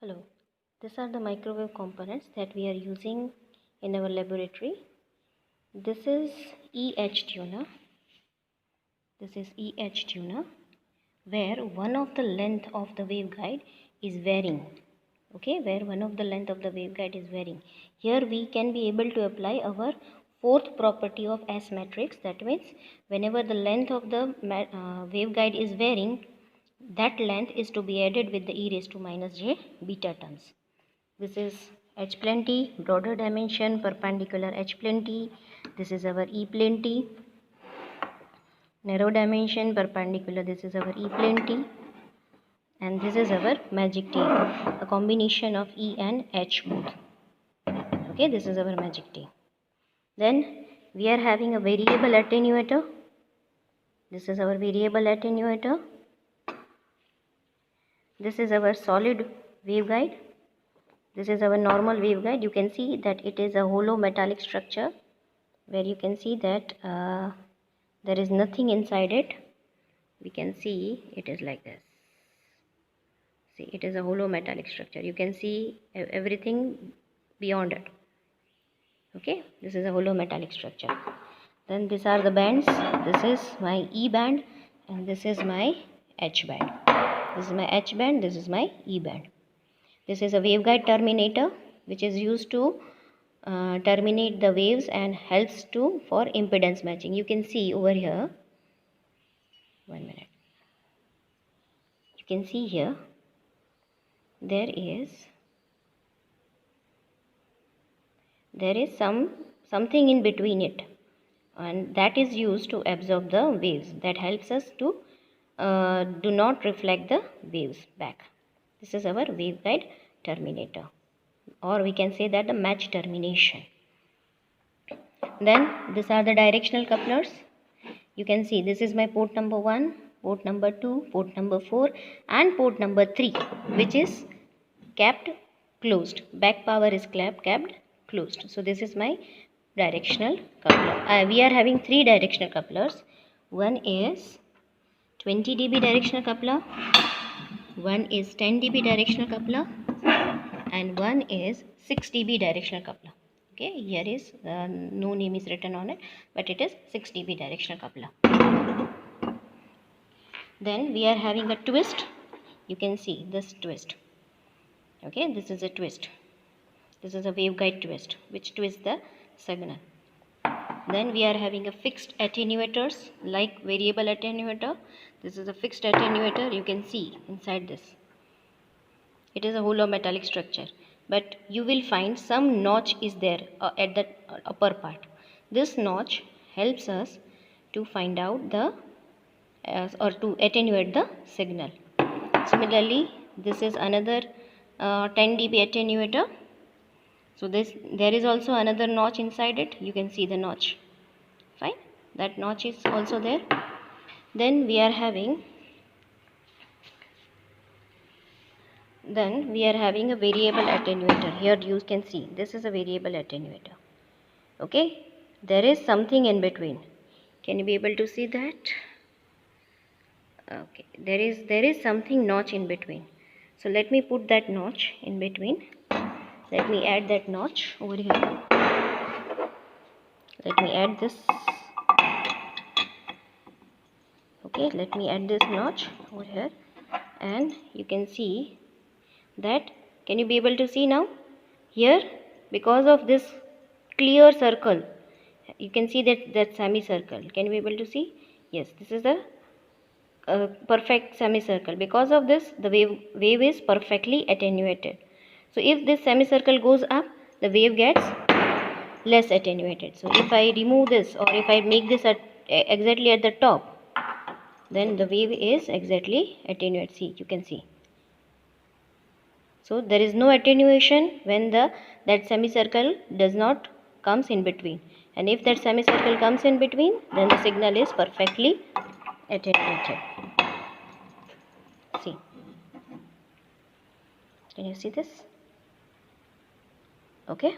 Hello, these are the microwave components that we are using in our laboratory. This is EH tuner. This is EH tuner where one of the length of the waveguide is varying. Okay, where one of the length of the waveguide is varying. Here we can be able to apply our fourth property of S matrix. That means whenever the length of the waveguide is varying, that length is to be added with the e raised to minus j beta terms. This is H plane T, broader dimension, perpendicular H plane T. This is our E plane T. Narrow dimension, perpendicular, this is our E plane T. And this is our magic T, a combination of E and H both. Okay, this is our magic T. Then we are having a variable attenuator. This is our variable attenuator. This is our solid waveguide. This is our normal waveguide. You can see that it is a hollow metallic structure where you can see that there is nothing inside it. We can see it is like this. See, it is a hollow metallic structure. You can see everything beyond it. Okay, this is a hollow metallic structure. Then these are the bands. This is my E band and this is my H band. This is my H band, this is my E band. This is a waveguide terminator which is used to terminate the waves and helps for impedance matching. You can see over here, 1 minute. You can see here there is something in between it, and that is used to absorb the waves. That helps us to do not reflect the waves back. This is our waveguide terminator, or we can say that the match termination. Then these are the directional couplers. You can see this is my port number 1, port number 2, port number 4 and port number 3, which is kept closed. Back power is kept closed. So this is my directional coupler. We are having 3 directional couplers. One is 20 dB directional coupler, one is 10 dB directional coupler, and one is 6 dB directional coupler. Okay, here is no name is written on it, but it is 6 dB directional coupler. Then we are having a twist. You can see this twist. Okay, this is a twist. This is a waveguide twist which twists the signal. Then we are having a fixed attenuators like variable attenuator. This is a fixed attenuator. You can see inside this. It is a hollow metallic structure, but you will find some notch is there at the upper part. This notch helps us to find out the or to attenuate the signal. Similarly, this is another 10 dB attenuator. So there is also another notch inside it. You can see the notch. Fine, that notch is also there. Then we are having a variable attenuator. Here you can see this is a variable attenuator. Okay, there is something in between. Can you be able to see that? Okay, there is something notch in between. So let me put that notch in between. Let me add that notch over here. Let me add this. Okay, let me add this notch over here, and you can see that. Can you be able to see now? Here, because of this clear circle, you can see that semicircle. Can you be able to see? Yes, this is the perfect semicircle. Because of this, the wave is perfectly attenuated. So if this semicircle goes up, the wave gets less attenuated. So if I remove this, or if I make this exactly at the top, then the wave is exactly attenuated. See, you can see. So there is no attenuation when that semicircle does not comes in between. And if that semicircle comes in between, then the signal is perfectly attenuated. See, can you see this? Okay.